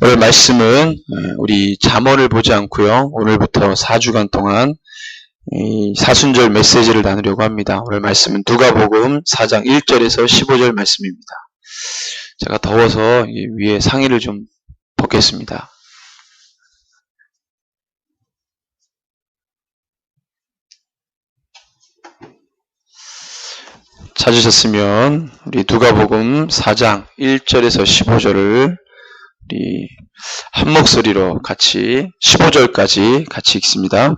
오늘 말씀은 우리 잠언을 보지 않고요. 오늘부터 4주간 동안 이 사순절 메시지를 나누려고 합니다. 오늘 말씀은 누가복음 4장 1절에서 15절 말씀입니다. 제가 더워서 위에 상의를 좀 벗겠습니다. 찾으셨으면 우리 누가복음 4장 1절에서 15절을 우리 한 목소리로 같이 15절까지 같이 읽습니다.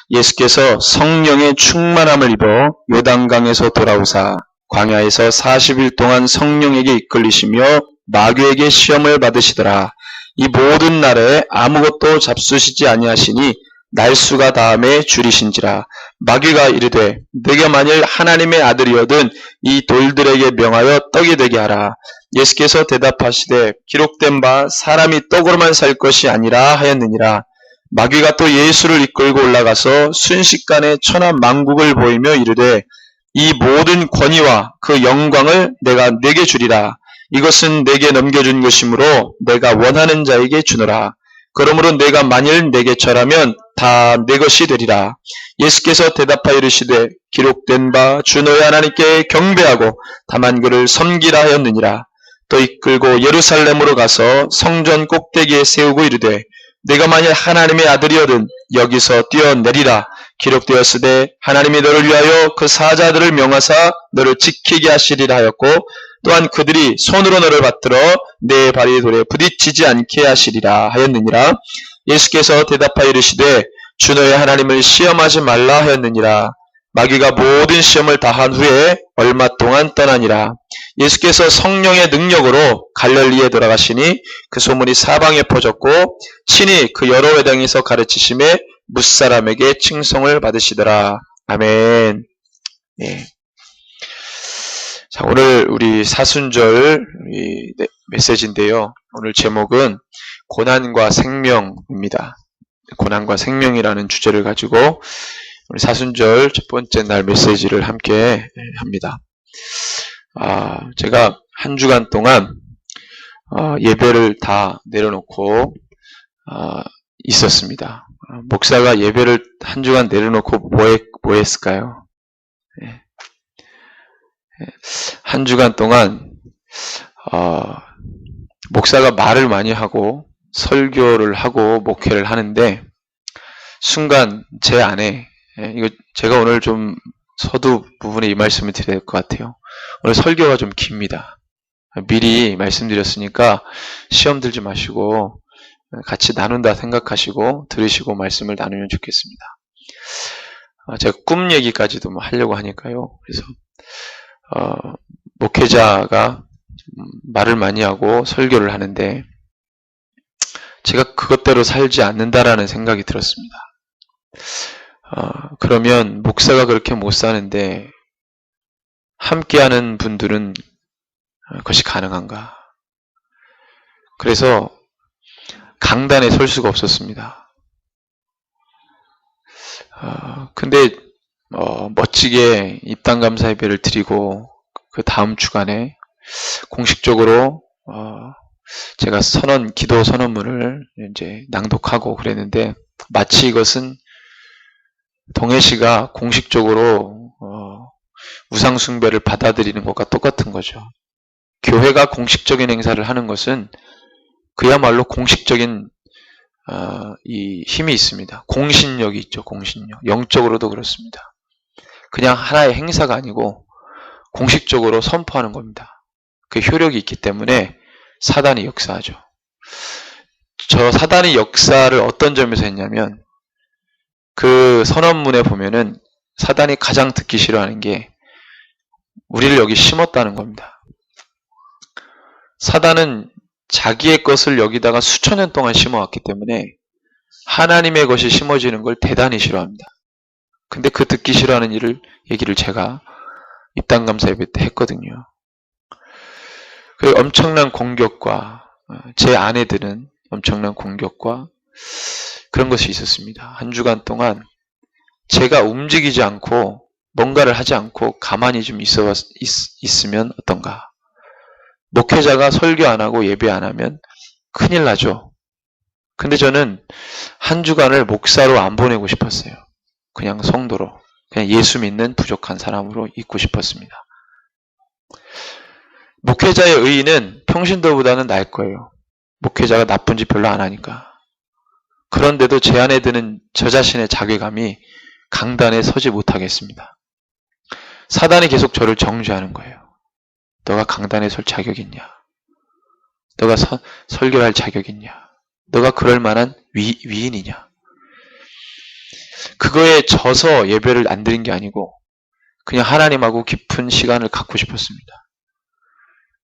예수께서 성령의 충만함을 입어 요단강에서 돌아오사 광야에서 40일 동안 성령에게 이끌리시며 마귀에게 시험을 받으시더라. 이 모든 날에 아무것도 잡수시지 아니하시니 날수가 다함에 줄이신지라. 마귀가 이르되 내가 만일 하나님의 아들이거든 이 돌들에게 명하여 떡이 되게 하라. 예수께서 대답하시되 기록된 바 사람이 떡으로만 살 것이 아니라 하였느니라. 마귀가 또 예수를 이끌고 올라가서 순식간에 천하 만국을 보이며 이르되 이 모든 권위와 그 영광을 내가 네게 주리라. 이것은 내게 넘겨준 것이므로 내가 원하는 자에게 주노라. 그러므로 내가 만일 내게 절하면 다 내 것이 되리라. 예수께서 대답하여 이르시되 기록된 바 주 너의 하나님께 경배하고 다만 그를 섬기라 하였느니라. 또 이끌고 예루살렘으로 가서 성전 꼭대기에 세우고 이르되 내가 만일 하나님의 아들이거든 여기서 뛰어내리라. 기록되었으되 하나님이 너를 위하여 그 사자들을 명하사 너를 지키게 하시리라 하였고 또한 그들이 손으로 너를 받들어 내 발이 돌에 부딪히지 않게 하시리라 하였느니라. 예수께서 대답하여 이르시되 주 너의 하나님을 시험하지 말라 하였느니라. 마귀가 모든 시험을 다한 후에 얼마 동안 떠나니라. 예수께서 성령의 능력으로 갈릴리에 돌아가시니 그 소문이 사방에 퍼졌고 친히 그 여러 회당에서 가르치심에 뭇사람에게 칭송을 받으시더라. 아멘. 예. 자, 오늘 우리 사순절 메시지인데요. 오늘 제목은 고난과 생명입니다. 고난과 생명이라는 주제를 가지고 우리 사순절 첫 번째 날 메시지를 함께 합니다. 제가 한 주간 동안 예배를 다 내려놓고 있었습니다. 목사가 예배를 한 주간 내려놓고 뭐 했을까요? 한 주간 동안 목사가 말을 많이 하고 설교를 하고 목회를 하는데 순간 제 안에 이거 제가 오늘 좀 서두 부분에 이 말씀을 드려야 될 것 같아요. 오늘 설교가 좀 깁니다. 미리 말씀드렸으니까 시험 들지 마시고 같이 나눈다 생각하시고 들으시고 말씀을 나누면 좋겠습니다. 제가 꿈 얘기까지도 하려고 하니까요. 그래서 목회자가 말을 많이 하고 설교를 하는데 제가 그것대로 살지 않는다라는 생각이 들었습니다. 그러면 목사가 그렇게 못 사는데 함께하는 분들은 그것이 가능한가? 그래서 강단에 설 수가 없었습니다. 근데 멋지게 입당 감사 예배를 드리고 그 다음 주간에 공식적으로 제가 기도 선언문을 이제 낭독하고 그랬는데 마치 이것은 동해시가 공식적으로 우상 숭배를 받아들이는 것과 똑같은 거죠. 교회가 공식적인 행사를 하는 것은 그야말로 공식적인 이 힘이 있습니다. 공신력이 있죠. 공신력. 영적으로도 그렇습니다. 그냥 하나의 행사가 아니고 공식적으로 선포하는 겁니다. 그 효력이 있기 때문에 사단이 역사하죠. 저 사단이 역사를 어떤 점에서 했냐면 그 선언문에 보면은 사단이 가장 듣기 싫어하는 게 우리를 여기 심었다는 겁니다. 사단은 자기의 것을 여기다가 수천 년 동안 심어왔기 때문에 하나님의 것이 심어지는 걸 대단히 싫어합니다. 근데 그 듣기 싫어하는 얘기를 제가 입당감사 예배 때 했거든요. 그 엄청난 공격과 제 아내들은 엄청난 공격과 그런 것이 있었습니다. 한 주간 동안 제가 움직이지 않고 뭔가를 하지 않고 가만히 좀 있으면 어떤가. 목회자가 설교 안 하고 예배 안 하면 큰일 나죠. 근데 저는 한 주간을 목사로 안 보내고 싶었어요. 그냥 성도로, 그냥 예수 믿는 부족한 사람으로 있고 싶었습니다. 목회자의 의의는 평신도보다는 나을 거예요. 목회자가 나쁜 짓 별로 안 하니까. 그런데도 제 안에 드는 저 자신의 자괴감이 강단에 서지 못하겠습니다. 사단이 계속 저를 정죄하는 거예요. 너가 강단에 설 자격 있냐? 너가 설교할 자격 있냐? 너가 그럴 만한 위인이냐? 그거에 져서 예배를 안 드린 게 아니고 그냥 하나님하고 깊은 시간을 갖고 싶었습니다.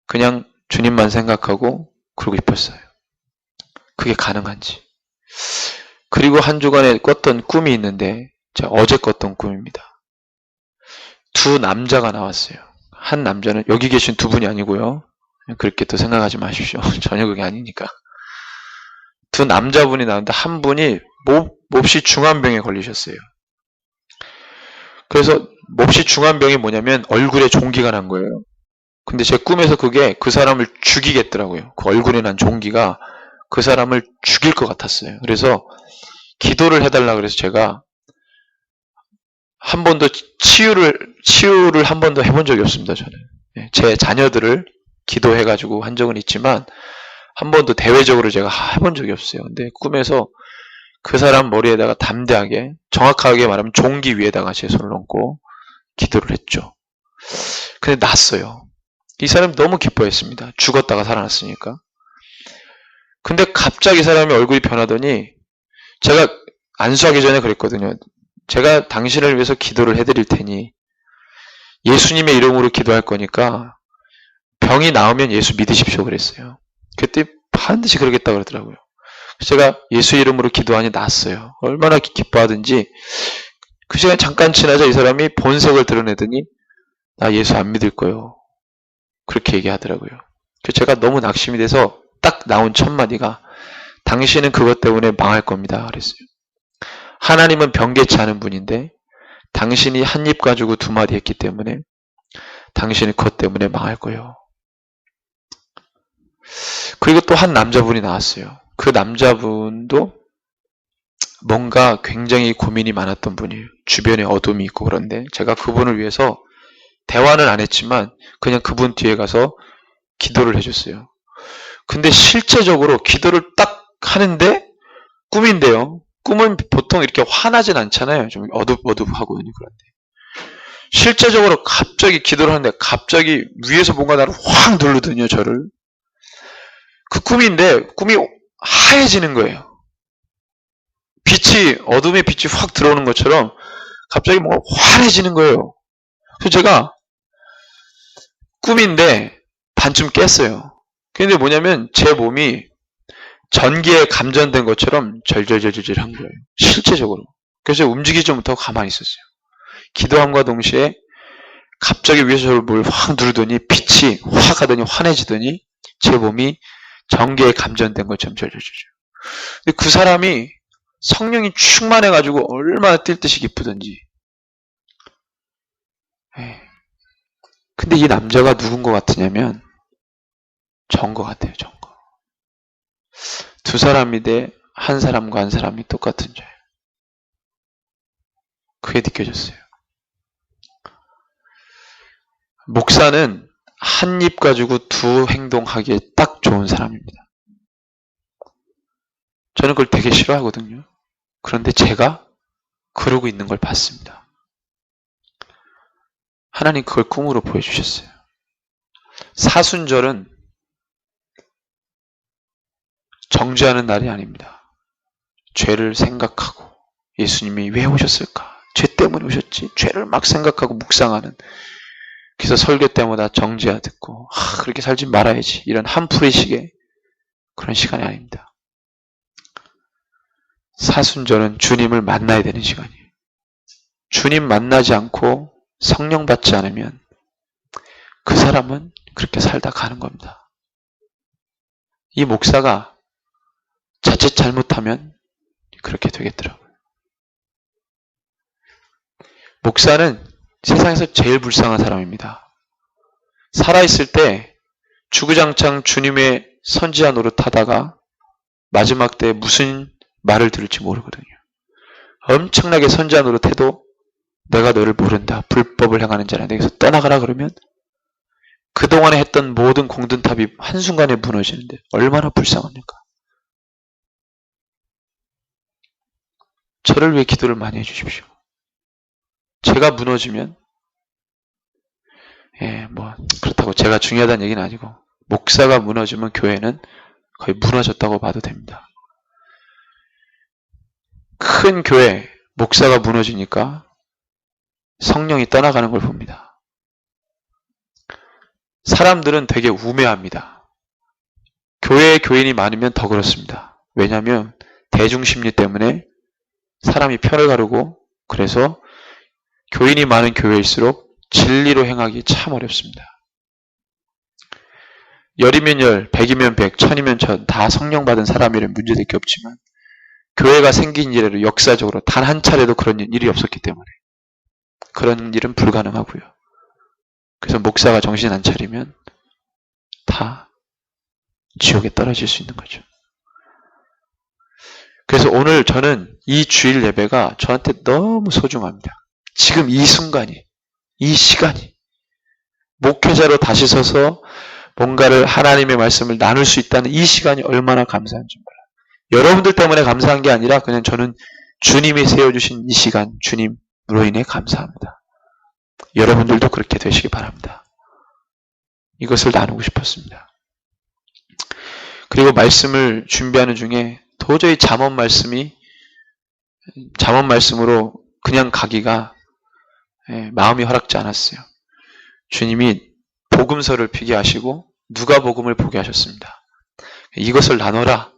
그냥 주님만 생각하고 그러고 싶었어요. 그게 가능한지. 그리고 한 주간에 꿨던 꿈이 있는데 제가 어제 꿨던 꿈입니다. 두 남자가 나왔어요. 한 남자는 여기 계신 두 분이 아니고요. 그렇게 또 생각하지 마십시오. 전혀 그게 아니니까. 두 남자분이 나왔는데 한 분이 몹시 중한 병에 걸리셨어요. 그래서 몹시 중한 병이 뭐냐면 얼굴에 종기가 난 거예요. 근데 제 꿈에서 그게 그 사람을 죽이겠더라고요. 그 얼굴에 난 종기가 그 사람을 죽일 것 같았어요. 그래서 기도를 해달라 그래서 제가 한 번도 치유를 한 번도 해본 적이 없습니다. 저는 제 자녀들을 기도해가지고 한 적은 있지만 한 번도 대외적으로 제가 해본 적이 없어요. 근데 꿈에서 그 사람 머리에다가 담대하게 정확하게 말하면 종기 위에다가 제 손을 얹고 기도를 했죠. 근데 났어요. 이 사람이 너무 기뻐했습니다. 죽었다가 살아났으니까. 근데 갑자기 사람이 얼굴이 변하더니 제가 안수하기 전에 그랬거든요. 제가 당신을 위해서 기도를 해드릴 테니 예수님의 이름으로 기도할 거니까 병이 나으면 예수 믿으십시오 그랬어요. 그때 반드시 그러겠다고 그러더라고요. 제가 예수 이름으로 기도하니 낫어요. 얼마나 기뻐하든지 그 시간 잠깐 지나자 이 사람이 본색을 드러내더니 나 예수 안 믿을 거요. 그렇게 얘기하더라고요. 그래서 제가 너무 낙심이 돼서 딱 나온 첫 마디가 당신은 그것 때문에 망할 겁니다. 그랬어요. 하나님은 변개치 않은 분인데 당신이 한 입 가지고 두 마디 했기 때문에 당신이 그것 때문에 망할 거예요. 그리고 또 한 남자분이 나왔어요. 그 남자분도 뭔가 굉장히 고민이 많았던 분이에요. 주변에 어둠이 있고 그런데 제가 그분을 위해서 대화는 안 했지만 그냥 그분 뒤에 가서 기도를 해줬어요. 근데 실제적으로 기도를 딱 하는데 꿈인데요. 꿈은 보통 이렇게 화나진 않잖아요. 좀 어둡하고 그런데 실제적으로 갑자기 기도를 하는데 갑자기 위에서 뭔가 나를 확 누르더니요. 저를. 그 꿈인데 꿈이 하얘지는 거예요. 어둠의 빛이 확 들어오는 것처럼 갑자기 뭔가 환해지는 거예요. 그래서 제가 꿈인데 반쯤 깼어요. 근데 뭐냐면 제 몸이 전기에 감전된 것처럼 절절절절한 거예요. 실제적으로. 그래서 움직이지 못하고 가만히 있었어요. 기도함과 동시에 갑자기 위에서 저를 뭘 확 누르더니 빛이 확 하더니 환해지더니 제 몸이 전기에 감전된 것처럼 절절절절. 근데 그 사람이 성령이 충만해가지고 얼마나 뛸 듯이 기쁘던지. 근데 이 남자가 누군 것 같으냐면 전 것 같아요. 전 거. 두 사람인데 한 사람과 한 사람이 똑같은 죄예요. 그게 느껴졌어요. 목사는 한 입 가지고 두 행동하기에 딱 좋은 사람입니다. 저는 그걸 되게 싫어하거든요. 그런데 제가 그러고 있는 걸 봤습니다. 하나님 그걸 꿈으로 보여주셨어요. 사순절은 정죄하는 날이 아닙니다. 죄를 생각하고 예수님이 왜 오셨을까? 죄 때문에 오셨지. 죄를 막 생각하고 묵상하는. 그래서 설교 때마다 정죄하 듣고 그렇게 살지 말아야지. 이런 한풀이식의 그런 시간이 아닙니다. 사순절은 주님을 만나야 되는 시간이에요. 주님 만나지 않고 성령 받지 않으면 그 사람은 그렇게 살다 가는 겁니다. 이 목사가 자칫 잘못하면 그렇게 되겠더라고요. 목사는 세상에서 제일 불쌍한 사람입니다. 살아있을 때 주구장창 주님의 선지자 노릇하다가 마지막 때 무슨 말을 들을지 모르거든요. 엄청나게 선지자 노릇해도 내가 너를 모른다. 불법을 행하는 자라 내게서 떠나가라 그러면 그동안에 했던 모든 공든탑이 한순간에 무너지는데 얼마나 불쌍합니까? 저를 위해 기도를 많이 해주십시오. 제가 무너지면 그렇다고 제가 중요하다는 얘기는 아니고 목사가 무너지면 교회는 거의 무너졌다고 봐도 됩니다. 큰 교회 목사가 무너지니까 성령이 떠나가는 걸 봅니다. 사람들은 되게 우매합니다. 교회에 교인이 많으면 더 그렇습니다. 왜냐하면 대중심리 때문에 사람이 편을 가르고 그래서 교인이 많은 교회일수록 진리로 행하기 참 어렵습니다. 열이면 열, 백이면 백, 천이면 천, 다 성령 받은 사람이라면 문제될 게 없지만 교회가 생긴 이래로 역사적으로 단 한 차례도 그런 일이 없었기 때문에 그런 일은 불가능하고요. 그래서 목사가 정신 안 차리면 다 지옥에 떨어질 수 있는 거죠. 그래서 오늘 저는 이 주일 예배가 저한테 너무 소중합니다. 지금 이 순간이, 이 시간이 목회자로 다시 서서 뭔가를 하나님의 말씀을 나눌 수 있다는 이 시간이 얼마나 감사한지 몰라요. 여러분들 때문에 감사한 게 아니라 그냥 저는 주님이 세워주신 이 시간, 주님으로 인해 감사합니다. 여러분들도 그렇게 되시기 바랍니다. 이것을 나누고 싶었습니다. 그리고 말씀을 준비하는 중에 도저히 잠언 말씀으로 그냥 가기가 마음이 허락지 않았어요. 주님이 복음서를 피게 하시고 누가복음을 보게 하셨습니다. 이것을 나눠라.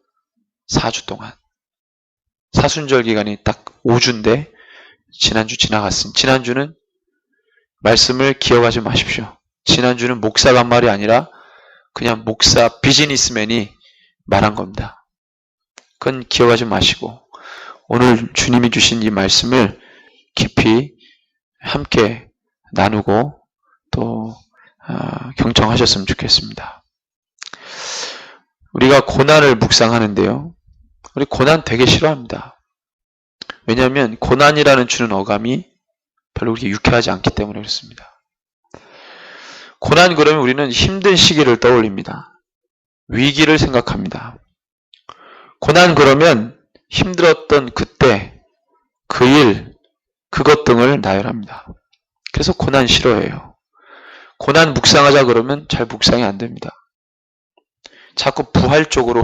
4주 동안. 사순절 기간이 딱 5주인데 지난주 지나갔습니다. 지난주는 말씀을 기억하지 마십시오. 지난주는 목사가 한 말이 아니라 그냥 목사 비즈니스맨이 말한 겁니다. 그건 기억하지 마시고 오늘 주님이 주신 이 말씀을 깊이 함께 나누고 또 경청하셨으면 좋겠습니다. 우리가 고난을 묵상하는데요. 우리 고난 되게 싫어합니다. 왜냐하면 고난이라는 주는 어감이 별로 그렇게 유쾌하지 않기 때문에 그렇습니다. 고난 그러면 우리는 힘든 시기를 떠올립니다. 위기를 생각합니다. 고난 그러면 힘들었던 그때, 그 일, 그것 등을 나열합니다. 그래서 고난 싫어해요. 고난 묵상하자 그러면 잘 묵상이 안 됩니다. 자꾸 부활 쪽으로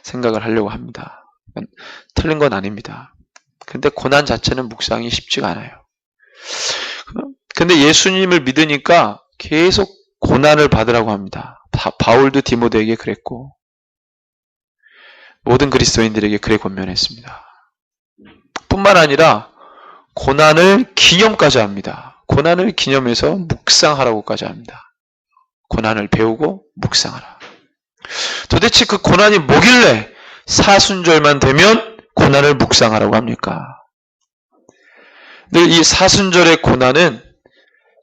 생각을 하려고 합니다. 틀린 건 아닙니다. 근데 고난 자체는 묵상이 쉽지가 않아요. 근데 예수님을 믿으니까 계속 고난을 받으라고 합니다. 바울도 디모데에게 그랬고 모든 그리스도인들에게 그래 권면했습니다. 뿐만 아니라 고난을 기념까지 합니다. 고난을 기념해서 묵상하라고까지 합니다. 고난을 배우고 묵상하라. 도대체 그 고난이 뭐길래 사순절만 되면 고난을 묵상하라고 합니까? 늘 이 사순절의 고난은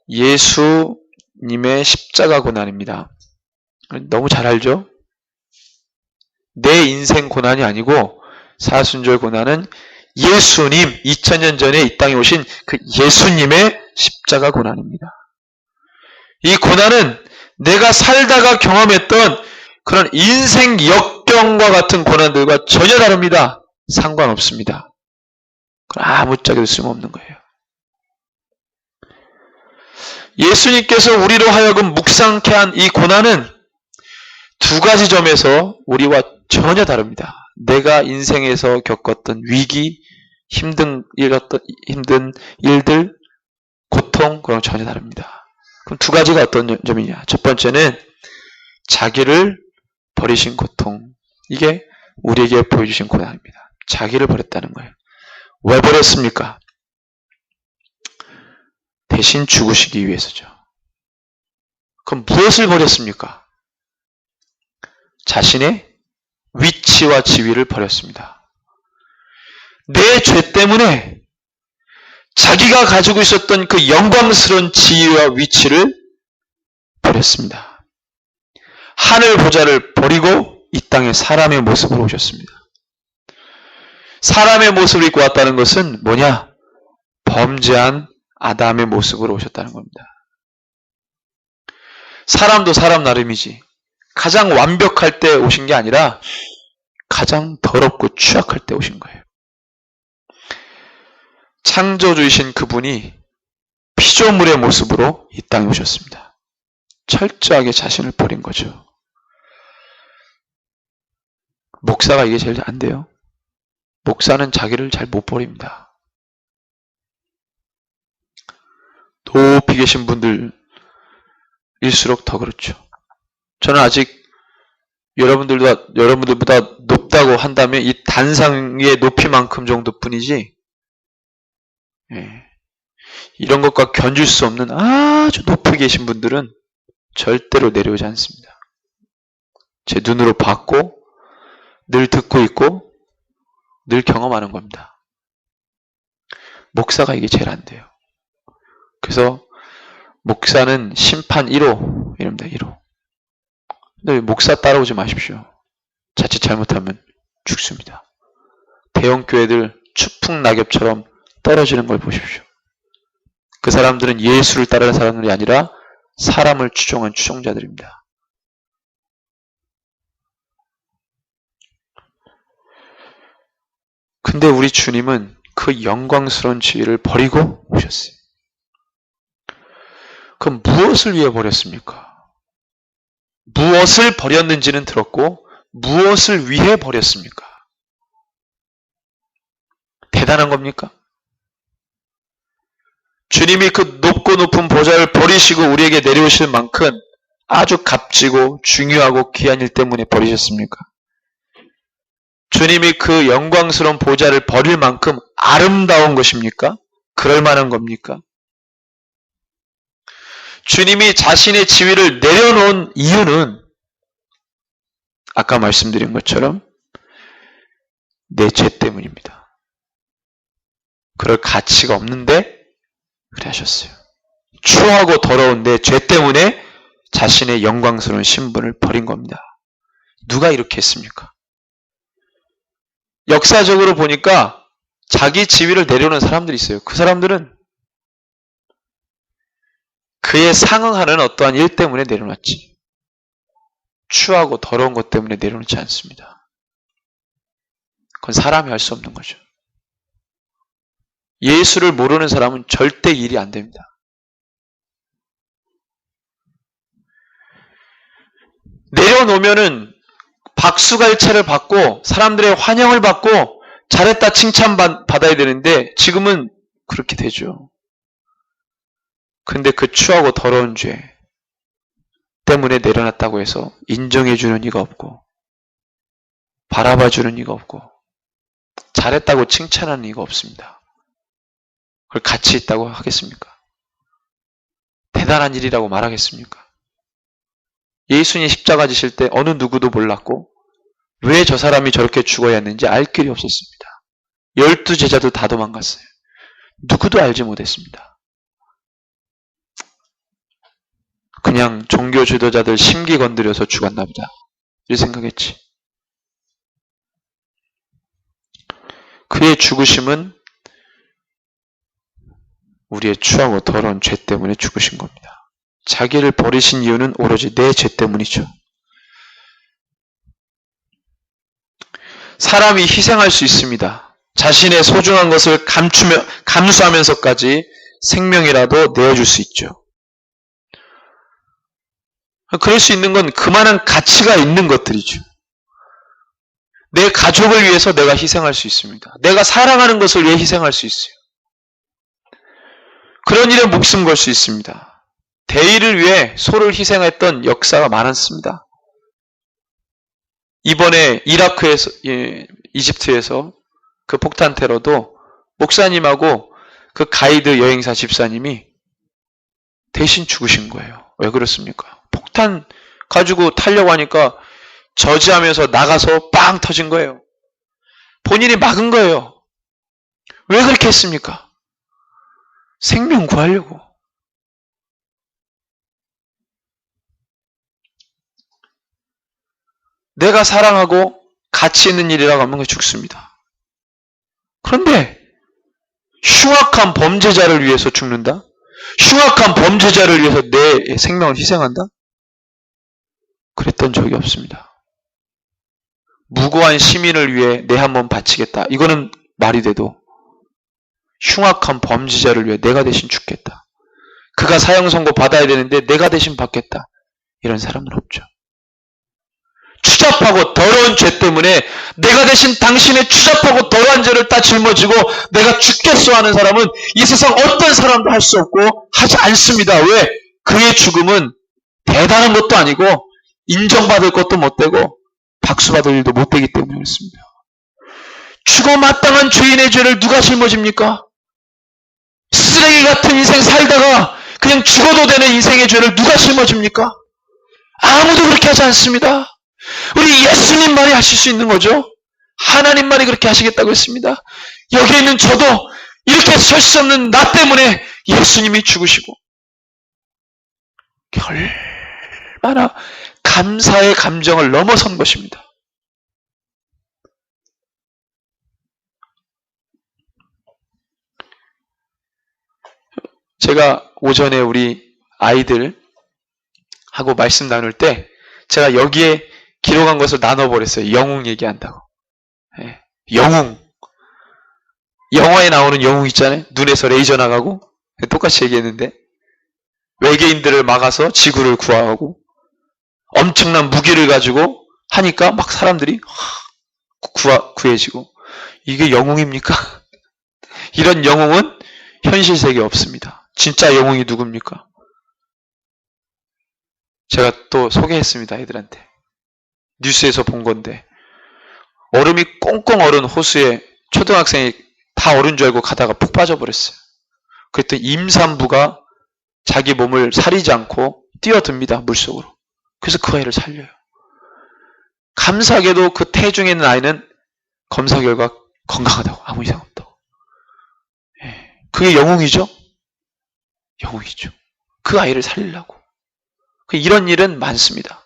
예수님의 십자가 고난입니다. 너무 잘 알죠? 내 인생 고난이 아니고 사순절 고난은 예수님, 2000년 전에 이 땅에 오신 그 예수님의 십자가 고난입니다. 이 고난은 내가 살다가 경험했던 그런 인생 역경과 같은 고난들과 전혀 다릅니다. 상관없습니다. 그건 아무짝에도 쓸모없는 거예요. 예수님께서 우리로 하여금 묵상케 한 이 고난은 두 가지 점에서 우리와 전혀 다릅니다. 내가 인생에서 겪었던 위기, 힘든 일들, 고통, 그런 전혀 다릅니다. 그럼 두 가지가 어떤 점이냐? 첫 번째는 자기를 버리신 고통. 이게 우리에게 보여주신 고난입니다. 자기를 버렸다는 거예요. 왜 버렸습니까? 대신 죽으시기 위해서죠. 그럼 무엇을 버렸습니까? 자신의 위치와 지위를 버렸습니다. 내 죄 때문에 자기가 가지고 있었던 그 영광스러운 지위와 위치를 버렸습니다. 하늘 보좌를 버리고 이 땅에 사람의 모습으로 오셨습니다. 사람의 모습을 입고 왔다는 것은 뭐냐? 범죄한 아담의 모습으로 오셨다는 겁니다. 사람도 사람 나름이지. 가장 완벽할 때 오신 게 아니라 가장 더럽고 취약할 때 오신 거예요. 창조주이신 그분이 피조물의 모습으로 이 땅에 오셨습니다. 철저하게 자신을 버린 거죠. 목사가 이게 제일 안 돼요. 목사는 자기를 잘 못 버립니다. 높이 계신 분들일수록 더 그렇죠. 저는 아직 여러분들보다 높다고 한다면 이 단상의 높이만큼 정도뿐이지, 이런 것과 견줄 수 없는 아주 높이 계신 분들은 절대로 내려오지 않습니다. 제 눈으로 봤고 늘 듣고 있고 늘 경험하는 겁니다. 목사가 이게 제일 안 돼요. 그래서 목사는 심판 1호 이럽니다. 1호. 근데 목사 따라오지 마십시오. 자칫 잘못하면 죽습니다. 대형 교회들 추풍 낙엽처럼 떨어지는 걸 보십시오. 그 사람들은 예수를 따르는 사람들이 아니라 사람을 추종한 추종자들입니다. 근데 우리 주님은 그 영광스러운 지위를 버리고 오셨어요. 그럼 무엇을 위해 버렸습니까? 무엇을 버렸는지는 들었고 무엇을 위해 버렸습니까? 대단한 겁니까? 주님이 그 높고 높은 보좌를 버리시고 우리에게 내려오시는 만큼 아주 값지고 중요하고 귀한 일 때문에 버리셨습니까? 주님이 그 영광스러운 보좌를 버릴 만큼 아름다운 것입니까? 그럴 만한 겁니까? 주님이 자신의 지위를 내려놓은 이유는 아까 말씀드린 것처럼 내 죄 때문입니다. 그럴 가치가 없는데 그래 하셨어요. 추하고 더러운 내 죄 때문에 자신의 영광스러운 신분을 버린 겁니다. 누가 이렇게 했습니까? 역사적으로 보니까 자기 지위를 내려놓은 사람들이 있어요. 그 사람들은 그에 상응하는 어떠한 일 때문에 내려놨지, 추하고 더러운 것 때문에 내려놓지 않습니다. 그건 사람이 할 수 없는 거죠. 예수를 모르는 사람은 절대 일이 안 됩니다. 내려놓으면은 박수갈채를 받고 사람들의 환영을 받고 잘했다 칭찬받아야 되는데 지금은 그렇게 되죠. 근데 그 추하고 더러운 죄 때문에 내려놨다고 해서 인정해주는 이가 없고 바라봐주는 이가 없고 잘했다고 칭찬하는 이가 없습니다. 그걸 가치 있다고 하겠습니까? 대단한 일이라고 말하겠습니까? 예수님 십자가 지실 때 어느 누구도 몰랐고 왜 저 사람이 저렇게 죽어야 했는지 알 길이 없었습니다. 12 제자도 다 도망갔어요. 누구도 알지 못했습니다. 그냥 종교 지도자들 심기 건드려서 죽었나 보다 이 생각했지. 그의 죽으심은 우리의 추하고 더러운 죄 때문에 죽으신 겁니다. 자기를 버리신 이유는 오로지 내 죄 때문이죠. 사람이 희생할 수 있습니다. 자신의 소중한 것을 감수하면서까지 생명이라도 내어줄 수 있죠. 그럴 수 있는 건 그만한 가치가 있는 것들이죠. 내 가족을 위해서 내가 희생할 수 있습니다. 내가 사랑하는 것을 위해 희생할 수 있어요. 그런 일에 목숨 걸 수 있습니다. 대의를 위해 소를 희생했던 역사가 많았습니다. 이번에 이라크에서, 이집트에서 그 폭탄 테러도 목사님하고 그 가이드 여행사 집사님이 대신 죽으신 거예요. 왜 그렇습니까? 폭탄 가지고 타려고 하니까 저지하면서 나가서 빵 터진 거예요. 본인이 막은 거예요. 왜 그렇게 했습니까? 생명 구하려고. 내가 사랑하고 가치 있는 일이라고 하면 죽습니다. 그런데 흉악한 범죄자를 위해서 죽는다? 흉악한 범죄자를 위해서 내 생명을 희생한다? 그랬던 적이 없습니다. 무고한 시민을 위해 내 한 몸 바치겠다. 이거는 말이 돼도 흉악한 범죄자를 위해 내가 대신 죽겠다. 그가 사형 선고 받아야 되는데 내가 대신 받겠다. 이런 사람은 없죠. 추잡하고 더러운 죄 때문에 내가 대신 당신의 추잡하고 더러운 죄를 다 짊어지고 내가 죽겠어 하는 사람은 이 세상 어떤 사람도 할 수 없고 하지 않습니다. 왜? 그의 죽음은 대단한 것도 아니고 인정받을 것도 못 되고 박수받을 일도 못 되기 때문에 그렇습니다. 죽어 마땅한 죄인의 죄를 누가 짊어집니까? 쓰레기 같은 인생 살다가 그냥 죽어도 되는 인생의 죄를 누가 짊어집니까? 아무도 그렇게 하지 않습니다. 우리 예수님만이 하실 수 있는 거죠. 하나님만이 그렇게 하시겠다고 했습니다. 여기에 있는 저도 이렇게 설 수 없는 나 때문에 예수님이 죽으시고 얼마나 감사의 감정을 넘어선 것입니다. 제가 오전에 우리 아이들하고 말씀 나눌 때 제가 여기에 기록한 것을 나눠버렸어요. 영웅 얘기한다고. 네. 영웅. 영화에 나오는 영웅 있잖아요. 눈에서 레이저 나가고 똑같이 얘기했는데 외계인들을 막아서 지구를 구하고 엄청난 무기를 가지고 하니까 막 사람들이 구해지고 이게 영웅입니까? 이런 영웅은 현실 세계에 없습니다. 진짜 영웅이 누굽니까? 제가 또 소개했습니다. 애들한테. 뉴스에서 본 건데 얼음이 꽁꽁 얼은 호수에 초등학생이 다 얼은 줄 알고 가다가 푹 빠져버렸어요. 그랬더니 임산부가 자기 몸을 사리지 않고 뛰어듭니다. 물속으로. 그래서 그 아이를 살려요. 감사하게도 그 태중에 있는 아이는 검사 결과 건강하다고. 아무 이상 없다고. 그게 영웅이죠? 영웅이죠. 그 아이를 살리려고. 이런 일은 많습니다.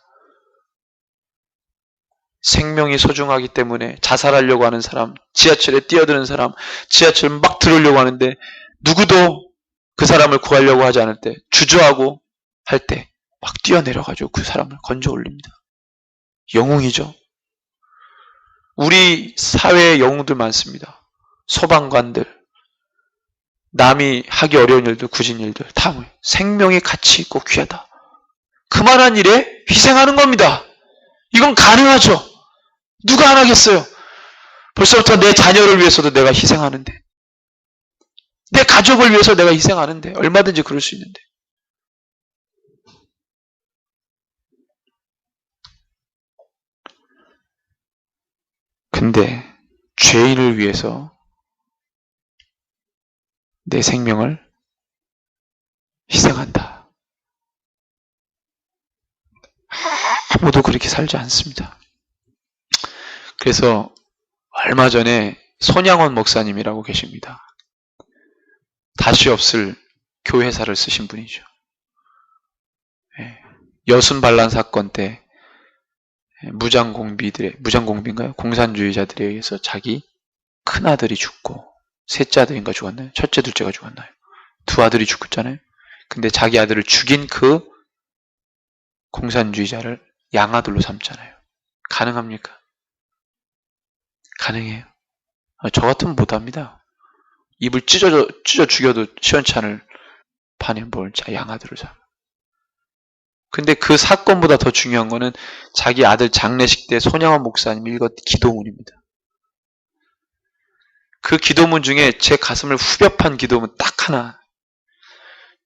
생명이 소중하기 때문에 자살하려고 하는 사람, 지하철에 뛰어드는 사람, 지하철 막 들어오려고 하는데 누구도 그 사람을 구하려고 하지 않을 때 주저하고 할 때 막 뛰어내려가지고 그 사람을 건져 올립니다. 영웅이죠. 우리 사회에 영웅들 많습니다. 소방관들, 남이 하기 어려운 일들, 굳은 일들 다 생명이 가치 있고 귀하다. 그만한 일에 희생하는 겁니다. 이건 가능하죠. 누가 안 하겠어요? 벌써부터 내 자녀를 위해서도 내가 희생하는데, 내 가족을 위해서 내가 희생하는데, 얼마든지 그럴 수 있는데. 근데 죄인을 위해서 내 생명을 희생한다. 아무도 그렇게 살지 않습니다. 그래서 얼마 전에 손양원 목사님이라고 계십니다. 다시 없을 교회사를 쓰신 분이죠. 여순 반란 사건 때 무장공비인가요? 공산주의자들에 의해서 자기 큰아들이 죽고 셋째 아들인가 죽었나요? 첫째, 둘째가 죽었나요? 두 아들이 죽었잖아요. 근데 자기 아들을 죽인 그 공산주의자를 양아들로 삼잖아요. 가능합니까? 가능해요. 저 같으면 못합니다. 입을 찢어 죽여도 시원찮을 판에 뭘 양아들을 삼아. 근데 그 사건보다 더 중요한 거는 자기 아들 장례식 때 손양원 목사님이 읽었던 기도문입니다. 그 기도문 중에 제 가슴을 후벼 판 기도문 딱 하나.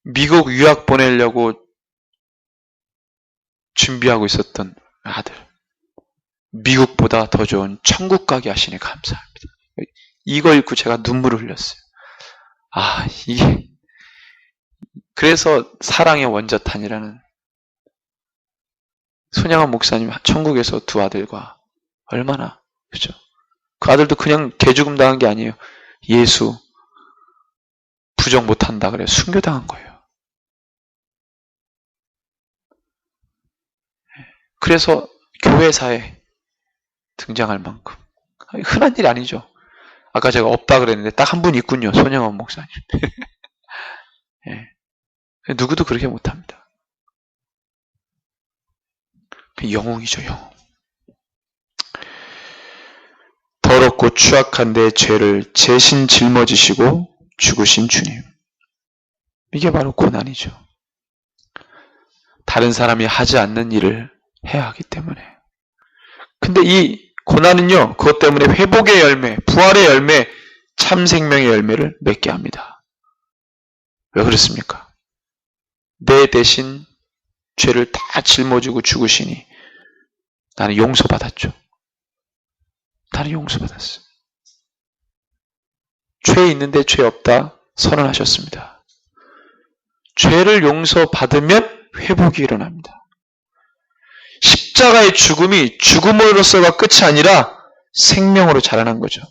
미국 유학 보내려고 준비하고 있었던 아들. 미국보다 더 좋은 천국 가게 하시니 감사합니다. 이거 읽고 제가 눈물을 흘렸어요. 이게 그래서 사랑의 원자탄이라는 손양원 목사님 천국에서 두 아들과 얼마나 그죠? 그 아들도 그냥 개죽음 당한 게 아니에요. 예수 부정 못한다 그래 순교당한 거예요. 그래서 교회사에 등장할 만큼. 흔한 일이 아니죠. 아까 제가 없다 그랬는데 딱 한 분 있군요. 손영원 목사님. 예. 누구도 그렇게 못합니다. 영웅이죠, 영웅. 더럽고 추악한 내 죄를 대신 짊어지시고 죽으신 주님. 이게 바로 고난이죠. 다른 사람이 하지 않는 일을 해야 하기 때문에. 근데 이 고난은요, 그것 때문에 회복의 열매, 부활의 열매, 참 생명의 열매를 맺게 합니다. 왜 그렇습니까? 내 대신 죄를 다 짊어지고 죽으시니 나는 용서받았죠. 나는 용서받았어. 죄 있는데 죄 없다 선언하셨습니다. 죄를 용서받으면 회복이 일어납니다. 십자가의 죽음이 죽음으로서가 끝이 아니라 생명으로 자라난 거죠.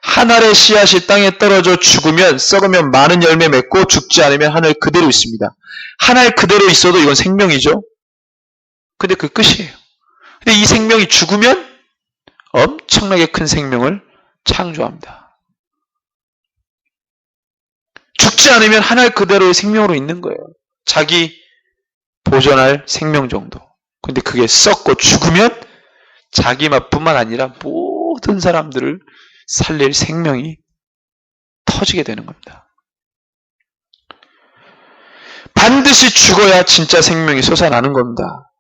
한 알의 씨앗이 땅에 떨어져 죽으면 썩으면 많은 열매 맺고 죽지 않으면 한 알 그대로 있습니다. 한 알 그대로 있어도 이건 생명이죠. 근데 그 끝이에요. 근데 이 생명이 죽으면 엄청나게 큰 생명을 창조합니다. 죽지 않으면 한 알 그대로의 생명으로 있는 거예요. 자기 보존할 생명 정도. 근데 그게 썩고 죽으면 자기 맛뿐만 아니라 모든 사람들을 살릴 생명이 터지게 되는 겁니다. 반드시 죽어야 진짜 생명이 솟아나는 겁니다.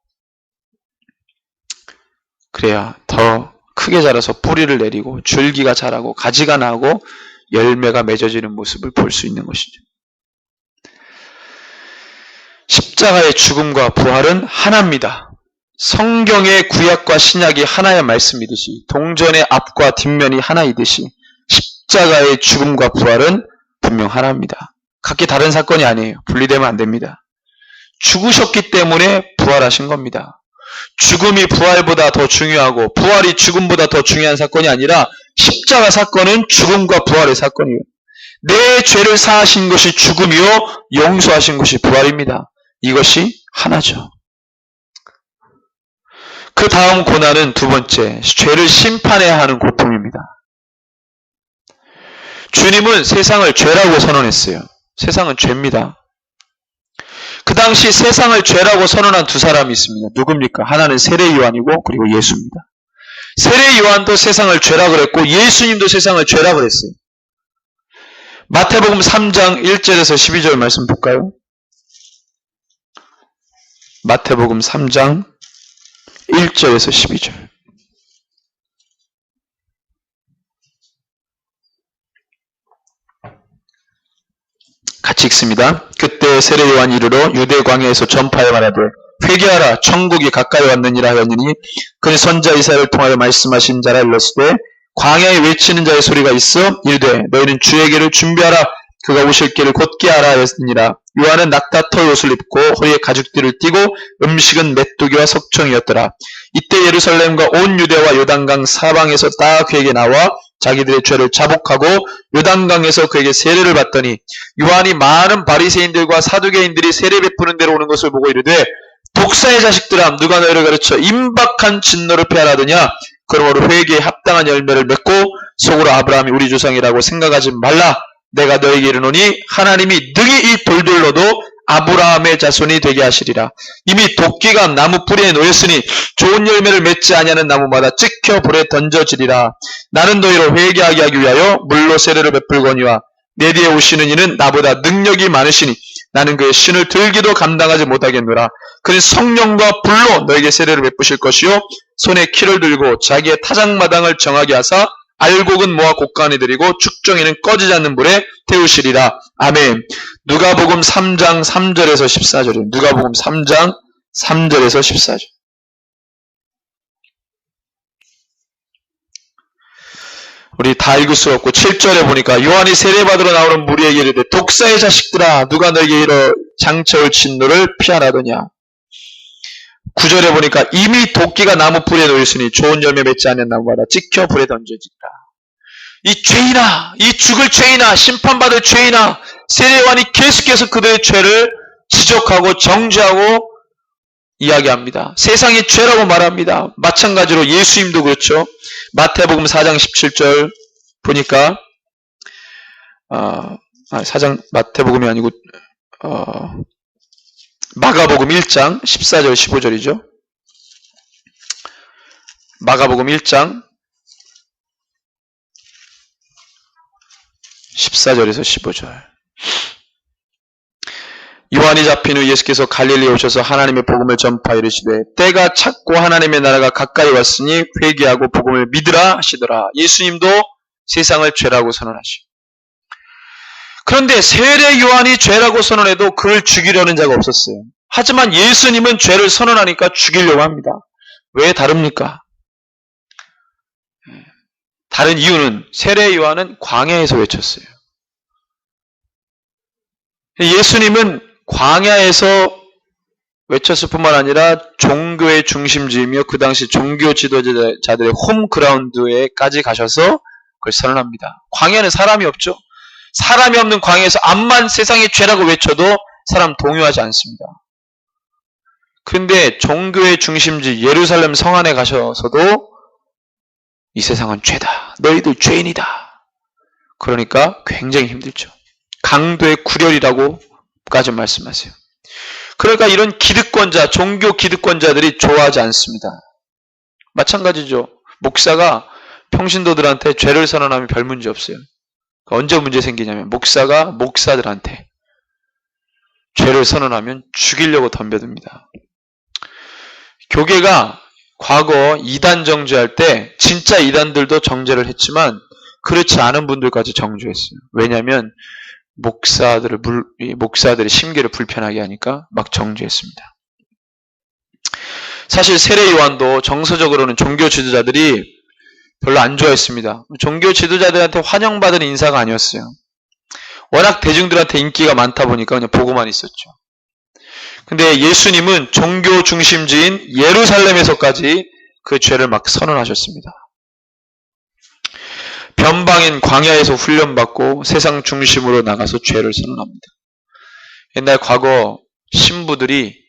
그래야 더 크게 자라서 뿌리를 내리고 줄기가 자라고 가지가 나고 열매가 맺어지는 모습을 볼 수 있는 것이죠. 십자가의 죽음과 부활은 하나입니다. 성경의 구약과 신약이 하나의 말씀이듯이 동전의 앞과 뒷면이 하나이듯이 십자가의 죽음과 부활은 분명 하나입니다. 각기 다른 사건이 아니에요. 분리되면 안 됩니다. 죽으셨기 때문에 부활하신 겁니다. 죽음이 부활보다 더 중요하고 부활이 죽음보다 더 중요한 사건이 아니라 십자가 사건은 죽음과 부활의 사건이에요. 내 죄를 사하신 것이 죽음이요 용서하신 것이 부활입니다. 이것이 하나죠. 그 다음 고난은 두 번째, 죄를 심판해야 하는 고통입니다. 주님은 세상을 죄라고 선언했어요. 세상은 죄입니다. 그 당시 세상을 죄라고 선언한 두 사람이 있습니다. 누굽니까? 하나는 세례 요한이고 그리고 예수입니다. 세례 요한도 세상을 죄라 그랬고 예수님도 세상을 죄라 그랬어요. 마태복음 3장 1절에서 12절 말씀 볼까요? 마태복음 3장 1절에서 12절. 같이 읽습니다. 그때 세례 요한이 이르러 유대 광야에서 전파해 말하되 회개하라 천국이 가까이 왔느니라 하였느니 그는 선자 이사야를 통하여 말씀하신 자라 일렀으되 광야에 외치는 자의 소리가 있어 이르되 너희는 주의 길을 준비하라 그가 오실 길을 곧게 하라 하였느니라. 요한은 낙타털 옷을 입고 허리에 가죽띠를 띠고 음식은 메뚜기와 석청이었더라. 이때 예루살렘과 온 유대와 요단강 사방에서 다 그에게 나와 자기들의 죄를 자복하고 요단강에서 그에게 세례를 받더니 요한이 많은 바리새인들과 사두개인들이 세례 베푸는 데로 오는 것을 보고 이르되 독사의 자식들아 누가 너희를 가르쳐 임박한 진노를 피하라더냐. 그러므로 회개에 합당한 열매를 맺고 속으로 아브라함이 우리 조상이라고 생각하지 말라. 내가 너에게 이르노니 하나님이 능히 이 돌들로도 아브라함의 자손이 되게 하시리라. 이미 도끼가 나무 뿌리에 놓였으니 좋은 열매를 맺지 아니하는 나무마다 찍혀 불에 던져지리라. 나는 너희로 회개하게 하기 위하여 물로 세례를 베풀거니와 내 뒤에 오시는 이는 나보다 능력이 많으시니 나는 그의 신을 들기도 감당하지 못하겠노라. 그는 성령과 불로 너에게 세례를 베푸실 것이요 손에 키를 들고 자기의 타작마당을 정하게 하사 알곡은 모아 곡간에 들이고 축정에는 꺼지지 않는 불에 태우시리라. 아멘. 누가복음 3장 3절에서 14절이에요. 누가복음 3장 3절에서 14절. 우리 다 읽을 수 없고 7절에 보니까 요한이 세례받으러 나오는 무리에게 이르되 독사의 자식들아 누가 너에게 이러 장차올 진노를 피하라더냐. 9절에 보니까 이미 도끼가 나무 뿌리에 놓였으니 좋은 열매 맺지 않는 나무마다 찍혀 불에 던져지리라. 이 죄인아, 이 죽을 죄인아, 심판받을 죄인아, 세례 요한이 계속해서 그들의 죄를 지적하고 정죄하고 이야기합니다. 세상의 죄라고 말합니다. 마찬가지로 예수님도 그렇죠. 마태복음 4장 17절 보니까 마태복음이 아니고 마가복음 1장 14절 15절이죠. 마가복음 1장 14절에서 15절. 요한이 잡힌 후 예수께서 갈릴리에 오셔서 하나님의 복음을 전파하여 이르시되 때가 찼고 하나님의 나라가 가까이 왔으니 회개하고 복음을 믿으라 하시더라. 예수님도 세상을 죄라고 선언하시고, 그런데 세례 요한이 죄라고 선언해도 그를 죽이려는 자가 없었어요. 하지만 예수님은 죄를 선언하니까 죽이려고 합니다. 왜 다릅니까? 다른 이유는 세례 요한은 광야에서 외쳤어요. 예수님은 광야에서 외쳤을 뿐만 아니라 종교의 중심지이며 그 당시 종교 지도자들의 홈그라운드에까지 가셔서 그걸 선언합니다. 광야는 사람이 없죠. 사람이 없는 광야에서 암만 세상의 죄라고 외쳐도 사람 동요하지 않습니다. 그런데 종교의 중심지 예루살렘 성 안에 가셔서도 이 세상은 죄다. 너희들 죄인이다. 그러니까 굉장히 힘들죠. 강도의 구렬이라고까지 말씀하세요. 그러니까 이런 기득권자, 종교 기득권자들이 좋아하지 않습니다. 마찬가지죠. 목사가 평신도들한테 죄를 선언하면 별 문제 없어요. 언제 문제 생기냐면 목사가 목사들한테 죄를 선언하면 죽이려고 덤벼듭니다. 교계가 과거 이단 정죄할 때 진짜 이단들도 정죄를 했지만 그렇지 않은 분들까지 정죄했어요. 왜냐하면 목사들의 심기를 불편하게 하니까 막 정죄했습니다. 사실 세례 요한도 정서적으로는 종교 지도자들이 별로 안 좋아했습니다. 종교 지도자들한테 환영받은 인사가 아니었어요. 워낙 대중들한테 인기가 많다 보니까 그냥 보고만 있었죠. 근데 예수님은 종교 중심지인 예루살렘에서까지 그 죄를 막 선언하셨습니다. 변방인 광야에서 훈련받고 세상 중심으로 나가서 죄를 선언합니다. 옛날 과거 신부들이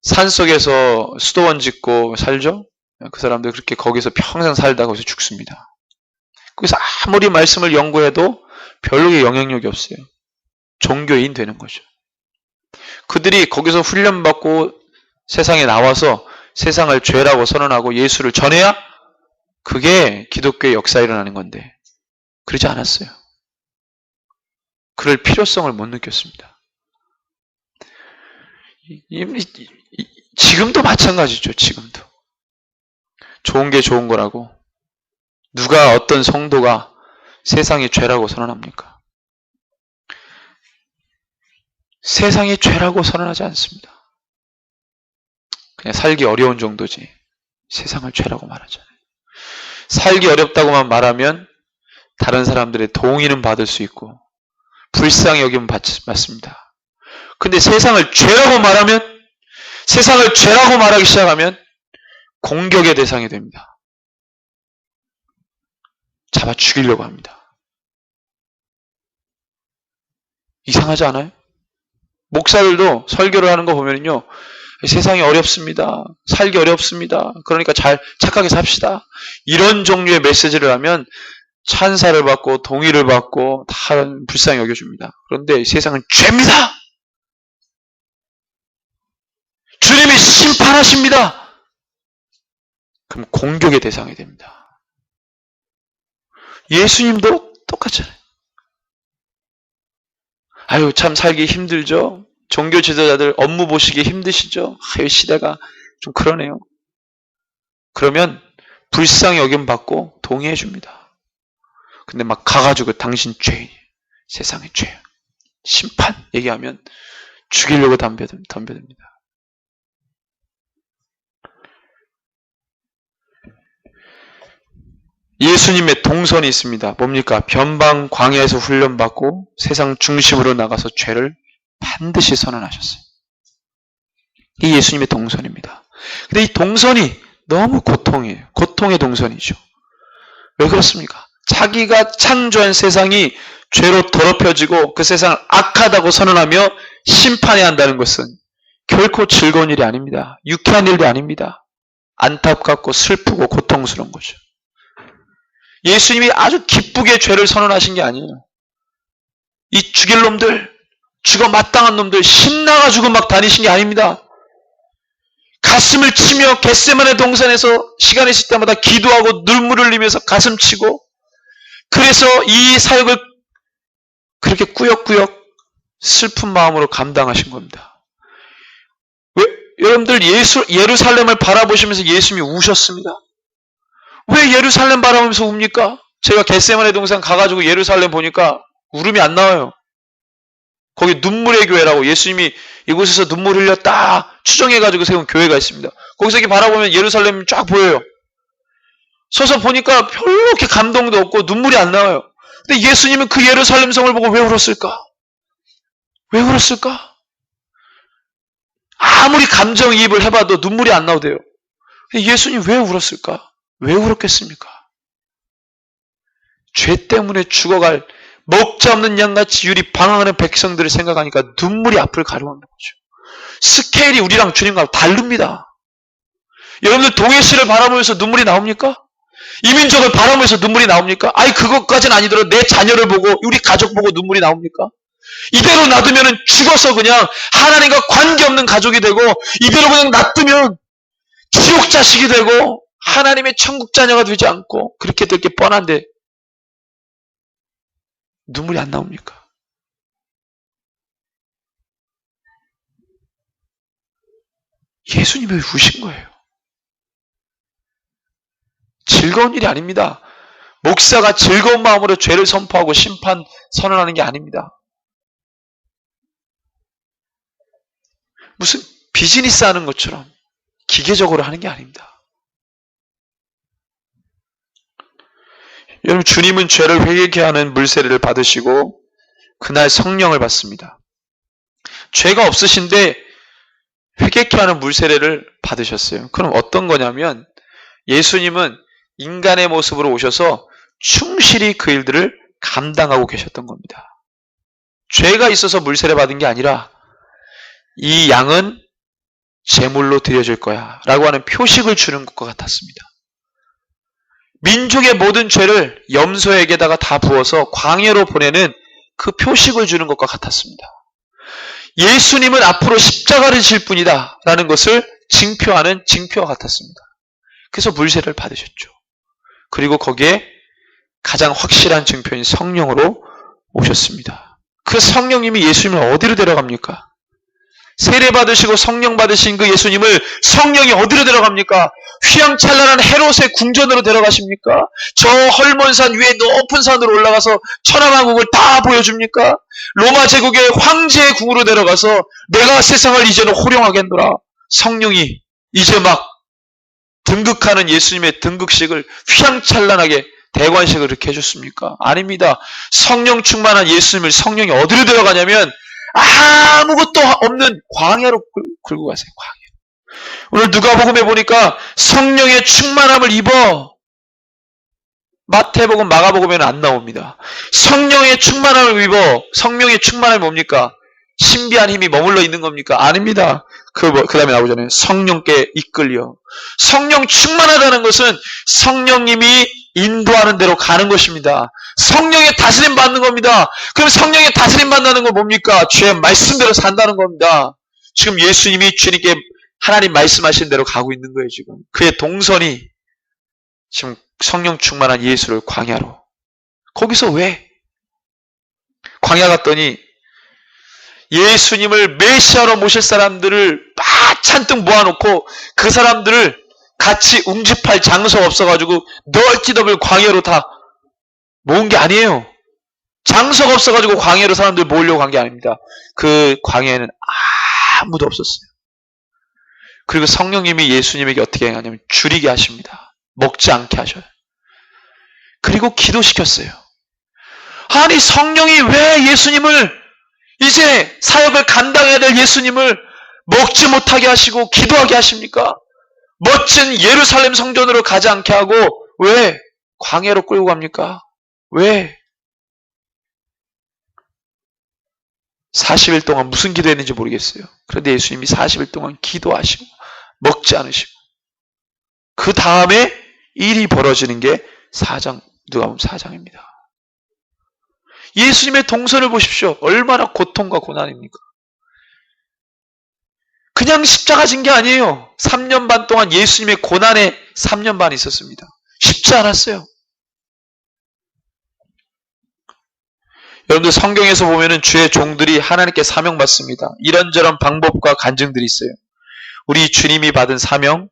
산속에서 수도원 짓고 살죠? 그 사람들 그렇게 거기서 평생 살다가 거기서 죽습니다. 거기서 아무리 말씀을 연구해도 별로 영향력이 없어요. 종교인 되는 거죠. 그들이 거기서 훈련받고 세상에 나와서 세상을 죄라고 선언하고 예수를 전해야 그게 기독교의 역사에 일어나는 건데 그러지 않았어요. 그럴 필요성을 못 느꼈습니다. 지금도 마찬가지죠. 지금도. 좋은 게 좋은 거라고 누가 어떤 성도가 세상의 죄라고 선언합니까? 세상의 죄라고 선언하지 않습니다. 그냥 살기 어려운 정도지 세상을 죄라고 말하잖아요. 살기 어렵다고만 말하면 다른 사람들의 동의는 받을 수 있고 불쌍히 여기면 맞습니다. 근데 세상을 죄라고 말하면, 세상을 죄라고 말하기 시작하면 공격의 대상이 됩니다. 잡아 죽이려고 합니다. 이상하지 않아요? 목사들도 설교를 하는 거 보면요, 세상이 어렵습니다. 살기 어렵습니다. 그러니까 착하게 삽시다. 이런 종류의 메시지를 하면 찬사를 받고 동의를 받고 다 불쌍히 여겨줍니다. 그런데 세상은 죄입니다. 주님이 심판하십니다. 그럼 공격의 대상이 됩니다. 예수님도 똑같잖아요. 아유, 참 살기 힘들죠? 종교 지도자들 업무 보시기 힘드시죠? 아유, 시대가 좀 그러네요. 그러면 불쌍히 여김 받고 동의해 줍니다. 근데 막 가가지고 당신 죄, 세상의 죄, 심판 얘기하면 죽이려고 덤벼듭니다. 예수님의 동선이 있습니다. 뭡니까? 변방 광야에서 훈련받고 세상 중심으로 나가서 죄를 반드시 선언하셨어요. 이 예수님의 동선입니다. 근데 이 동선이 너무 고통이에요. 고통의 동선이죠. 왜 그렇습니까? 자기가 창조한 세상이 죄로 더럽혀지고 그 세상을 악하다고 선언하며 심판해야 한다는 것은 결코 즐거운 일이 아닙니다. 유쾌한 일도 아닙니다. 안타깝고 슬프고 고통스러운 거죠. 예수님이 아주 기쁘게 죄를 선언하신 게 아니에요. 이 죽일 놈들, 죽어 마땅한 놈들 신나가지고 막 다니신 게 아닙니다. 가슴을 치며 겟세마네 동산에서 시간 있을 때마다 기도하고 눈물을 흘리면서 가슴 치고, 그래서 이 사역을 그렇게 꾸역꾸역 슬픈 마음으로 감당하신 겁니다. 왜, 여러분들 예루살렘을 바라보시면서 예수님이 우셨습니다. 왜 예루살렘 바라보면서 웁니까? 제가 겟세마네 동산 가가지고 예루살렘 보니까 울음이 안 나와요. 거기 눈물의 교회라고, 예수님이 이곳에서 눈물 흘려 딱 추정해가지고 세운 교회가 있습니다. 거기서 이렇게 바라보면 예루살렘이 쫙 보여요. 서서 보니까 별로 그렇게 감동도 없고 눈물이 안 나와요. 근데 예수님은 그 예루살렘 성을 보고 왜 울었을까? 왜 울었을까? 아무리 감정이입을 해봐도 눈물이 안 나오대요. 예수님 왜 울었을까? 왜 울었겠습니까? 죄 때문에 죽어갈 먹자 없는 양같이 유리 방황하는 백성들을 생각하니까 눈물이 앞을 가려워하는 거죠. 스케일이 우리랑 주님과 다릅니다. 여러분들 동해시를 바라보면서 눈물이 나옵니까? 이민족을 바라보면서 눈물이 나옵니까? 아니 그것까지는 아니더라도 내 자녀를 보고 우리 가족 보고 눈물이 나옵니까? 이대로 놔두면 죽어서 그냥 하나님과 관계없는 가족이 되고, 이대로 그냥 놔두면 지옥 자식이 되고 하나님의 천국 자녀가 되지 않고 그렇게 될 게 뻔한데 눈물이 안 나옵니까? 예수님이 우신 거예요. 즐거운 일이 아닙니다. 목사가 즐거운 마음으로 죄를 선포하고 심판 선언하는 게 아닙니다. 무슨 비즈니스 하는 것처럼 기계적으로 하는 게 아닙니다. 여러분, 주님은 죄를 회개케 하는 물세례를 받으시고 그날 성령을 받습니다. 죄가 없으신데 회개케 하는 물세례를 받으셨어요. 그럼 어떤 거냐면, 예수님은 인간의 모습으로 오셔서 충실히 그 일들을 감당하고 계셨던 겁니다. 죄가 있어서 물세례 받은 게 아니라 이 양은 제물로 드려질 거야 라고 하는 표식을 주는 것과 같았습니다. 민족의 모든 죄를 염소에게다가 다 부어서 광야로 보내는 그 표식을 주는 것과 같았습니다. 예수님은 앞으로 십자가를 질 뿐이다 라는 것을 징표하는 징표와 같았습니다. 그래서 물세례를 받으셨죠. 그리고 거기에 가장 확실한 증표인 성령으로 오셨습니다. 그 성령님이 예수님을 어디로 데려갑니까? 세례 받으시고 성령 받으신 그 예수님을 성령이 어디로 데려갑니까? 휘황찬란한 헤롯의 궁전으로 데려가십니까? 저 헐몬산 위에 높은 산으로 올라가서 천하만국을 다 보여줍니까? 로마 제국의 황제의 궁으로 데려가서 내가 세상을 이제는 호령하게 한노라. 성령이 이제 막 등극하는 예수님의 등극식을 휘황찬란하게 대관식을 이렇게 해줬습니까? 아닙니다. 성령 충만한 예수님을 성령이 어디로 데려가냐면 아무것도 없는 광야로 끌고 가세요. 광야. 오늘 누가복음에 보니까 성령의 충만함을 입어. 마태복음, 마가복음에는 안 나옵니다. 성령의 충만함을 입어. 성령의 충만함이 뭡니까? 신비한 힘이 머물러 있는 겁니까? 아닙니다. 그 다음에 나오잖아요. 성령께 이끌려. 성령 충만하다는 것은 성령님이 인도하는 대로 가는 것입니다. 성령의 다스림 받는 겁니다. 그럼 성령의 다스림 받는 건 뭡니까? 주의 말씀대로 산다는 겁니다. 지금 예수님이 주님께 하나님 말씀하신 대로 가고 있는 거예요, 지금. 그의 동선이 지금 성령 충만한 예수를 광야로. 거기서 왜? 광야 갔더니 예수님을 메시아로 모실 사람들을 찬뜩 모아놓고 그 사람들을 같이 웅집할 장소가 없어가지고 널찍넓은 광야로 다 모은 게 아니에요. 장소가 없어가지고 광야로 사람들 모으려고 한 게 아닙니다. 그 광야에는 아무도 없었어요. 그리고 성령님이 예수님에게 어떻게 하냐면 줄이게 하십니다. 먹지 않게 하셔요. 그리고 기도시켰어요. 아니 성령이 왜 예수님을 이제 사역을 감당해야 될 예수님을 먹지 못하게 하시고 기도하게 하십니까? 멋진 예루살렘 성전으로 가지 않게 하고 왜 광야로 끌고 갑니까? 왜? 40일 동안 무슨 기도했는지 모르겠어요. 그런데 예수님이 40일 동안 기도하시고 먹지 않으시고 그 다음에 일이 벌어지는 게 누가복음 4장입니다. 예수님의 동선을 보십시오. 얼마나 고통과 고난입니까? 그냥 십자가 진 게 아니에요. 3년 반 동안 예수님의 고난에 3년 반 있었습니다. 쉽지 않았어요. 여러분들 성경에서 보면은 주의 종들이 하나님께 사명받습니다. 이런저런 방법과 간증들이 있어요. 우리 주님이 받은 사명,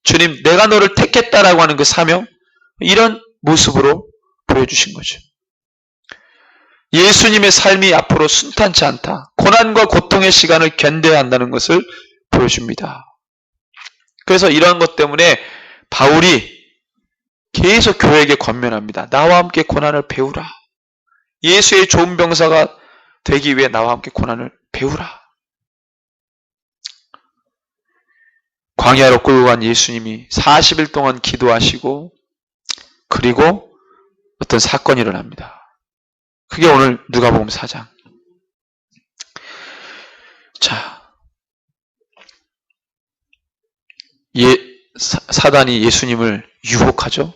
주님 내가 너를 택했다라고 하는 그 사명, 이런 모습으로 보여주신 거죠. 예수님의 삶이 앞으로 순탄치 않다. 고난과 고통의 시간을 견뎌야 한다는 것을 보여줍니다. 그래서 이러한 것 때문에 바울이 계속 교회에게 권면합니다. 나와 함께 고난을 배우라. 예수의 좋은 병사가 되기 위해 나와 함께 고난을 배우라. 광야로 끌고 간 예수님이 40일 동안 기도하시고 그리고 어떤 사건이 일어납니다. 그게 오늘 누가복음 4장. 자, 사단이 예수님을 유혹하죠.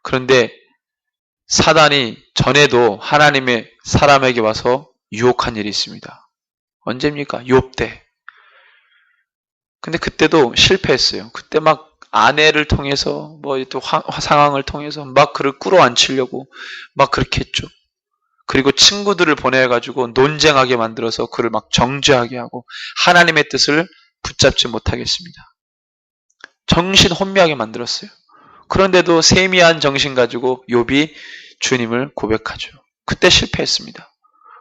그런데 사단이 전에도 하나님의 사람에게 와서 유혹한 일이 있습니다. 언제입니까? 욥 때. 근데 그때도 실패했어요. 그때 막 아내를 통해서 또 상황을 통해서 막 그를 끌어안치려고 막 그렇게 했죠. 그리고 친구들을 보내가지고 논쟁하게 만들어서 그를 막 정죄하게 하고 하나님의 뜻을 붙잡지 못하겠습니다. 정신 혼미하게 만들었어요. 그런데도 세미한 정신 가지고 욥이 주님을 고백하죠. 그때 실패했습니다.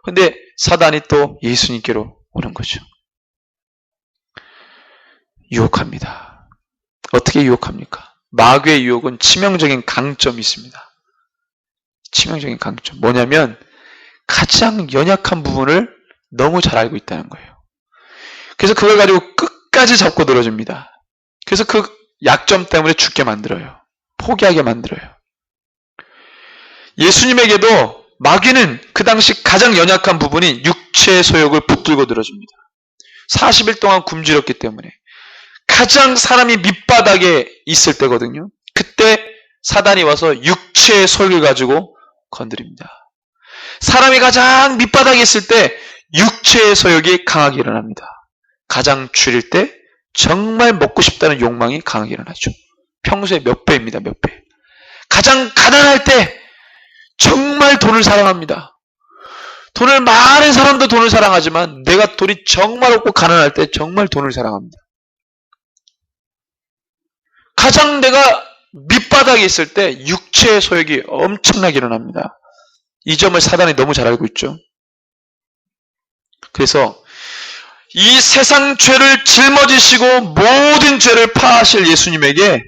근데 사단이 또 예수님께로 오는 거죠. 유혹합니다. 어떻게 유혹합니까? 마귀의 유혹은 치명적인 강점이 있습니다. 치명적인 강점. 뭐냐면 가장 연약한 부분을 너무 잘 알고 있다는 거예요. 그래서 그걸 가지고 끝까지 잡고 늘어줍니다. 그래서 그 약점 때문에 죽게 만들어요. 포기하게 만들어요. 예수님에게도 마귀는 그 당시 가장 연약한 부분이 육체의 소욕을 붙들고 늘어줍니다. 40일 동안 굶주렸기 때문에 가장 사람이 밑바닥에 있을 때거든요. 그때 사단이 와서 육체의 소욕을 가지고 건드립니다. 사람이 가장 밑바닥에 있을 때 육체의 소욕이 강하게 일어납니다. 가장 줄일 때 정말 먹고 싶다는 욕망이 강하게 일어나죠. 평소에 몇 배입니다. 몇 배. 가장 가난할 때 정말 돈을 사랑합니다. 돈을 많은 사람도 돈을 사랑하지만 내가 돈이 정말 없고 가난할 때 정말 돈을 사랑합니다. 가장 내가 밑바닥에 있을 때 육체의 소욕이 엄청나게 일어납니다. 이 점을 사단이 너무 잘 알고 있죠. 그래서 이 세상 죄를 짊어지시고 모든 죄를 파하실 예수님에게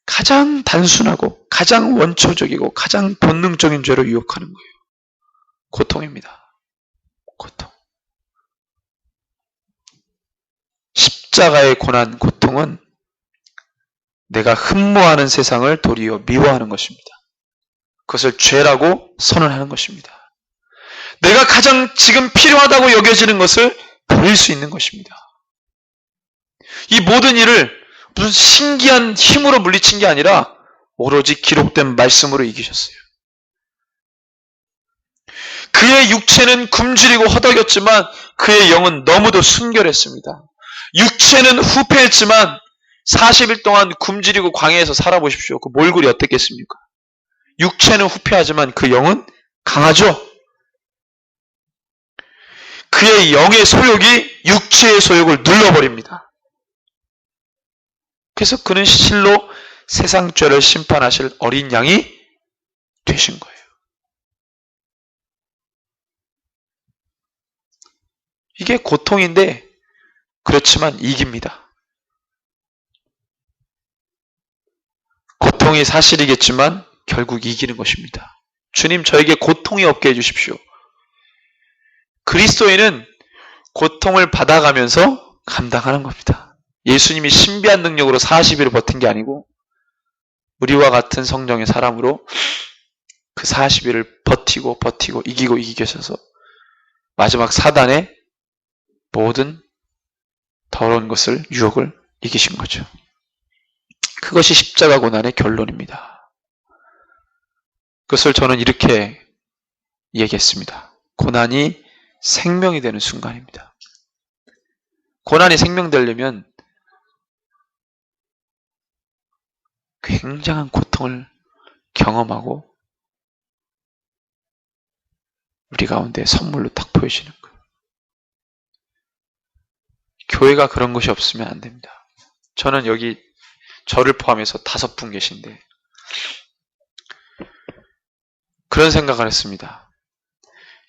가장 단순하고 가장 원초적이고 가장 본능적인 죄로 유혹하는 거예요. 고통입니다. 고통. 십자가의 고난, 고통은 내가 흠모하는 세상을 도리어 미워하는 것입니다. 그것을 죄라고 선언하는 것입니다. 내가 가장 지금 필요하다고 여겨지는 것을 버릴 수 있는 것입니다. 이 모든 일을 무슨 신기한 힘으로 물리친 게 아니라 오로지 기록된 말씀으로 이기셨어요. 그의 육체는 굶주리고 허덕였지만 그의 영은 너무도 순결했습니다. 육체는 후패했지만 40일 동안 굶주리고 광야에서 살아보십시오. 그 몰골이 어땠겠습니까? 육체는 후패하지만 그 영은 강하죠. 그의 영의 소욕이 육체의 소욕을 눌러버립니다. 그래서 그는 실로 세상 죄를 심판하실 어린 양이 되신 거예요. 이게 고통인데 그렇지만 이깁니다. 고통이 사실이겠지만 결국 이기는 것입니다. 주님 저에게 고통이 없게 해주십시오. 그리스도인은 고통을 받아가면서 감당하는 겁니다. 예수님이 신비한 능력으로 40일을 버틴 게 아니고 우리와 같은 성령의 사람으로 그 40일을 버티고 이기고 이기셔서 마지막 사단의 모든 더러운 것을, 유혹을 이기신 거죠. 그것이 십자가 고난의 결론입니다. 그것을 저는 이렇게 얘기했습니다. 고난이 생명이 되는 순간입니다. 고난이 생명되려면 굉장한 고통을 경험하고 우리 가운데 선물로 딱 보여지는 거예요. 교회가 그런 것이 없으면 안 됩니다. 저는 여기 저를 포함해서 5분 계신데 그런 생각을 했습니다.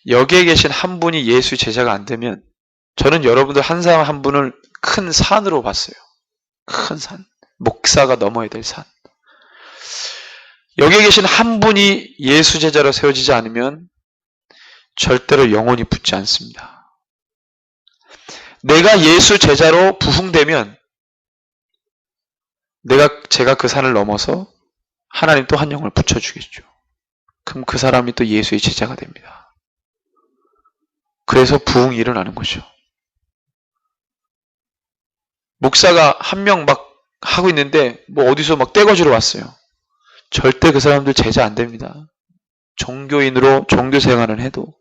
여기에 계신 한 분이 예수의 제자가 안 되면 저는 여러분들 한 사람 한 분을 큰 산으로 봤어요. 큰 산. 목사가 넘어야 될 산. 여기에 계신 한 분이 예수 제자로 세워지지 않으면 절대로 영혼이 붙지 않습니다. 내가 예수 제자로 부흥되면 제가 그 산을 넘어서 하나님 또 한 영을 붙여주겠죠. 그럼 그 사람이 또 예수의 제자가 됩니다. 그래서 부흥이 일어나는 거죠. 목사가 한 명 막 하고 있는데 뭐 어디서 막 떼거지로 왔어요. 절대 그 사람들 제자 안 됩니다. 종교인으로 종교 생활을 해도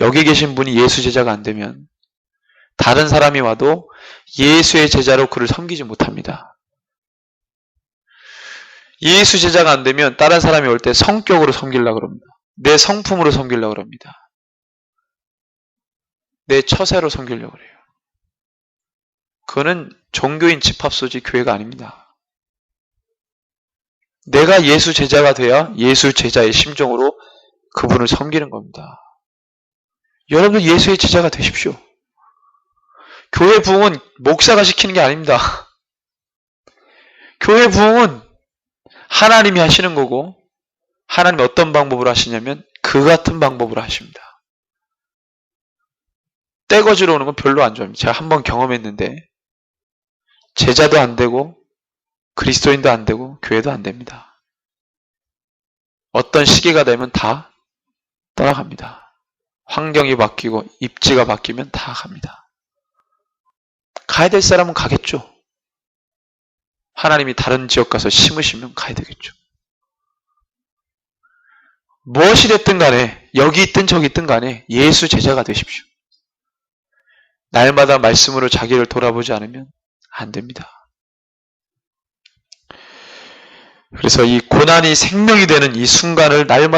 여기 계신 분이 예수 제자가 안 되면 다른 사람이 와도 예수의 제자로 그를 섬기지 못합니다. 예수 제자가 안 되면 다른 사람이 올 때 성격으로 섬기려고 합니다. 내 성품으로 섬기려고 합니다. 내 처세로 섬기려고 해요. 그거는 종교인 집합소지 교회가 아닙니다. 내가 예수 제자가 돼야 예수 제자의 심정으로 그분을 섬기는 겁니다. 여러분들 예수의 제자가 되십시오. 교회 부흥은 목사가 시키는 게 아닙니다. 교회 부흥은 하나님이 하시는 거고 하나님이 어떤 방법으로 하시냐면 그 같은 방법으로 하십니다. 떼거지로 오는 건 별로 안 좋아합니다. 제가 한번 경험했는데 제자도 안 되고 그리스도인도 안 되고 교회도 안 됩니다. 어떤 시기가 되면 다 떠나갑니다. 환경이 바뀌고 입지가 바뀌면 다 갑니다. 가야 될 사람은 가겠죠. 하나님이 다른 지역 가서 심으시면 가야 되겠죠. 무엇이 됐든 간에 여기 있든 저기 있든 간에 예수 제자가 되십시오. 날마다 말씀으로 자기를 돌아보지 않으면 안 됩니다. 그래서 이 고난이 생명이 되는 이 순간을 날마다